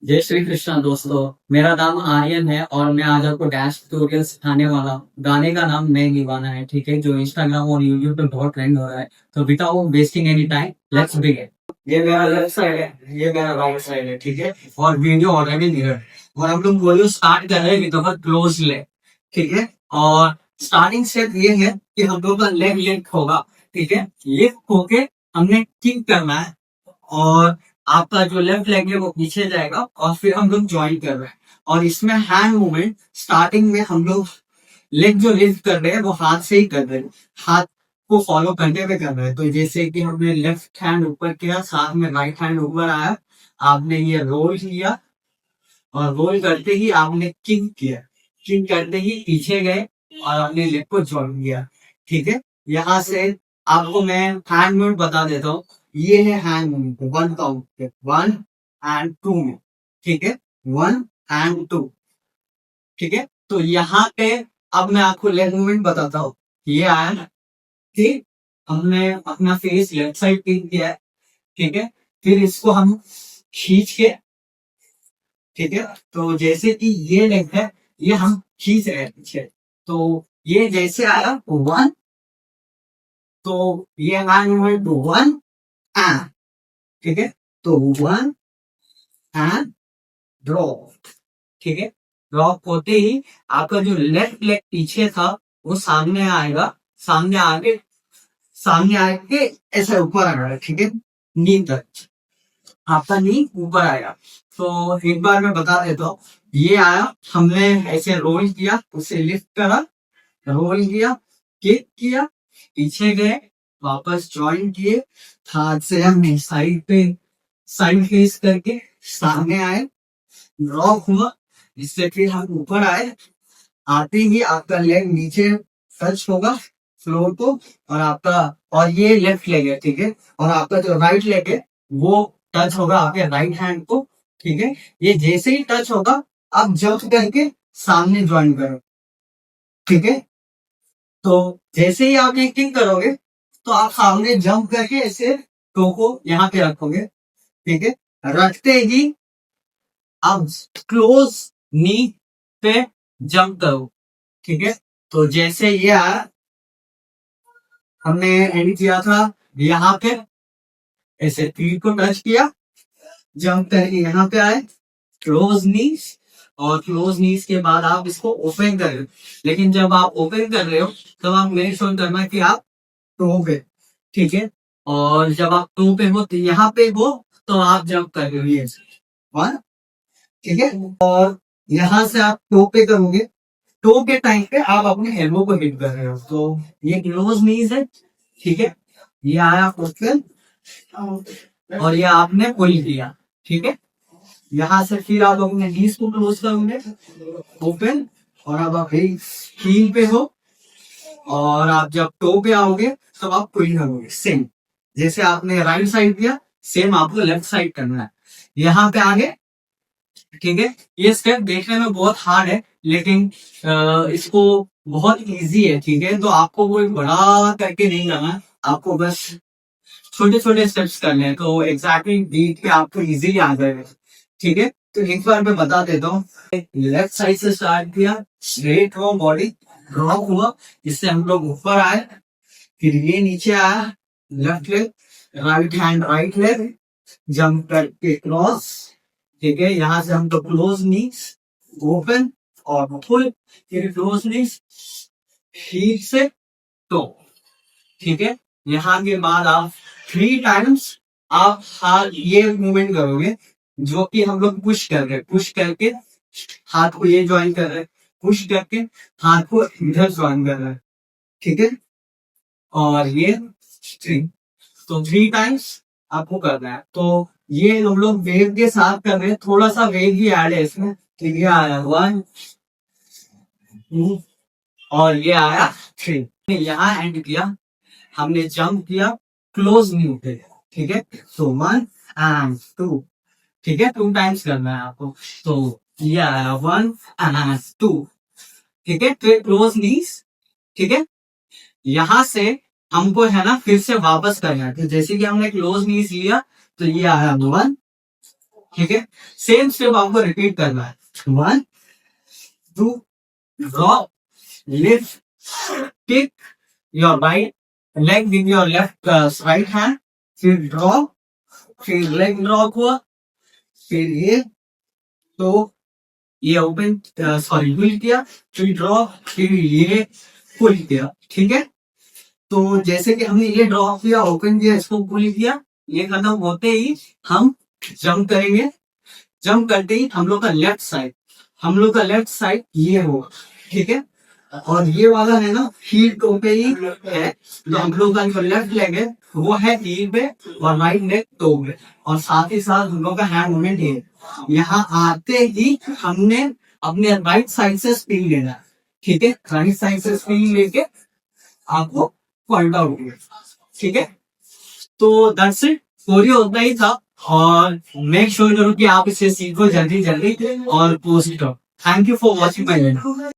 जय श्री कृष्णा दोस्तों। मेरा नाम आर्यन है और मैं आज आपको डैश ट्यूटोरियल सिखाने वाला हूँ। गाने का नाम मैं दीवाना है, ठीक है, जो इंस्टाग्राम और यूट्यूब पे बहुत ट्रेंड हो रहा है। तो without wasting any time let's begin. ये मेरा लेफ्ट साइड है, ये मेरा राइट साइड है, ठीक है। और वीडियो ऑलरेडी मिरर और हम लोग वीडियो स्टार्ट कर रहे हैं विद क्लोज ले, ठीक है। और स्टार्टिंग स्टेप ये है कि हम लोग का लेग लिफ्ट होगा, ठीक है। लिफ्ट होके हमने किक करना है और आपका जो लेफ्ट लेग है वो पीछे जाएगा और फिर हम लोग ज्वाइन कर रहे हैं। और इसमें हैंड मूवमेंट स्टार्टिंग में हम लोग लेग जो लिफ्ट कर रहे हैं वो हाथ से ही कर रहे हैं, हाथ को फॉलो करते हुए कर रहे हैं। तो जैसे कि हमने लेफ्ट हैंड ऊपर किया, साथ में राइट हैंड ऊपर आया, आपने ये रोल किया और रोल करते ही आपने किक किया, किक करते ही पीछे गए और अपने लेग को ज्वाइन किया, ठीक है। यहाँ से आपको मैं हैंड मूवमेंट बता देता हूँ। ये है हैंड मूवमेंट, वन काउंट पे, वन एंड टू में, ठीक है, वन एंड टू, ठीक है। तो यहाँ पे अब मैं आपको लेग मूवमेंट बताता हूँ। ये आया ना कि हमने अपना फेस लेफ्ट साइड पिक किया है, ठीक है। फिर इसको हम खींच के, ठीक है। तो जैसे कि ये लेग है, ये हम खींच रहे हैं पीछे, तो ये जैसे आया वन, तो ये हैंड मूवमेंट वन एंड, ठीक है। तो वन एंड ड्रॉप, ठीक है। ड्रॉप होते ही आपका जो लेफ्ट लेग पीछे था वो सामने आएगा, सामने आके, सामने आके ऐसे ऊपर आएगा, ठीक है, नी तक आपका नी ऊपर आएगा। तो एक बार मैं बता देता हूँ। ये आया, हमने ऐसे रोल किया, उसे लिफ्ट करा, रोल किया, किक किया, पीछे गए, वापस ज्वाइन किए, हाथ से हमने साइड पे, साइड फेस करके सामने आए, ड्रॉप हुआ, जिससे फिर हम ऊपर आए। आते ही आपका लेग नीचे टच होगा फ्लोर को, और आपका, और ये लेफ्ट लेग है, ठीक है। और आपका जो राइट लेग है वो टच होगा आपके राइट हैंड को, ठीक है। ये जैसे ही टच होगा आप जंप करके सामने ज्वाइन करो, ठीक है। तो जैसे ही आप ये किक करोगे तो आप सामने जंप करके ऐसे टो को यहाँ पे रखोगे, ठीक है। रखते ही आप क्लोज नी पे जंप करो, ठीक है। तो जैसे ये आया, हमने एंड किया था यहाँ पे, ऐसे फीट को टच किया, जंप करके यहाँ पे आए, क्लोज नीज, और क्लोज नीज के बाद आप इसको ओपन कर रहे हो। लेकिन जब आप ओपन कर रहे हो तब आप मेक श्योर करना कि आप टो पे, ठीक है। और जब आप टो पे हो तो यहाँ पे हो, तो आप जंप कर रहे हो ये वन, ठीक है। और यहाँ से आप टो पे करोगे, टो के टाइम पे आप अपने एल्बो को हिट कर रहे हो। तो ये क्लोज नीज है, ठीक है। ये आया ओपन और ये आपने पुल किया, ठीक है। यहाँ से फिर आप अपने नीज को क्लोज करोगे, ओपन, और अब आप हील पे हो, और आप जब टो पे आओगे तब आप पुल करोगे, सेम जैसे आपने राइट साइड किया, सेम आपको लेफ्ट साइड करना है। यहाँ पे आगे, ठीक है। ये स्टेप देखने में बहुत हार्ड है, लेकिन इसको बहुत इजी है, ठीक है। तो आपको वो बड़ा करके नहीं करना, आपको बस छोटे छोटे स्टेप्स करने हैं, तो एग्जैक्टली बीट के आपको इजीली आ जाएगा, ठीक है। तो एक बार मैं बता देता हूँ। लेफ्ट साइड से स्टार्ट किया, स्ट्रेट हुआ, बॉडी ड्रॉप हुआ, जिससे हम लोग ऊपर आए, फिर ये नीचे आया, left leg, right hand right leg, jump करके क्रॉस, ठीक है। यहाँ से हम लोग क्लोज नीज, ओपन और फुल, फिर क्लोज नीज, हील से टो, ठीक है। यहाँ के बाद आप 3 टाइम्स आप हाथ ये मूवमेंट करोगे, जो कि हम लोग पुश कर रहे हैं, पुश करके हाथ को ये ज्वाइन कर रहे हैं, पुश करके हाथ को इधर ज्वाइन कर रहे हैं, ठीक है। और ये 3, तो 3 टाइम्स आपको करना है। तो ये हम लोग वेव के साथ कर रहे हैं, थोड़ा सा वेव भी ऐड है इसमें। तो ये आया 1 2 और ये आया 3। यहाँ एंड किया, हमने जंप किया, क्लोज नहीं उठे, ठीक है। तो 1 एंड 2, ठीक है, 2 टाइम्स करना है आपको। तो ये आया 1 एंड 2, ठीक है। तो क्लोज नीज, ठीक है। यहाँ से हमको है ना फिर से वापस करना है, तो जैसे कि हमने क्लोज नीज लिया, तो ये आया 1 ठीक है। सेम स्टेप आपको रिपीट करना है। 1 2 drop lift kick your right leg with your left right hand, फिर ड्रॉप, फिर लेग ड्रॉप हुआ, फिर ये, तो ये ओपन सॉरी पुल किया, फिर ड्रॉप, फिर ये पुल किया। ठीक है। तो जैसे कि हमने ये ड्रॉप किया, ओपन किया, इसको पुल किया, ये खत्म होते ही हम जंप करेंगे। जंप करते ही हम लोग का लेफ्ट साइड ये होगा। ठीक है। और ये वाला है ना हील टो पे ही है, तो हम लोग का जो लेफ्ट लेग है वो है हील पे और राइट लेग टो पे, और साथ ही साथ हम लोग का हैंड मूवमेंट ये है। यहाँ आते ही हमने अपने राइट साइड से स्पिन लेना है। ठीक है। राइट साइड से स्पिन लेके आपको पॉइंट आउट किया। ठीक है। तो दैट्स इट, कोरियो उतना ही था, और मेक श्योर करो कि आप इसे सीखो जल्दी जल्दी और पोस्ट करो। Thank you for watching my video.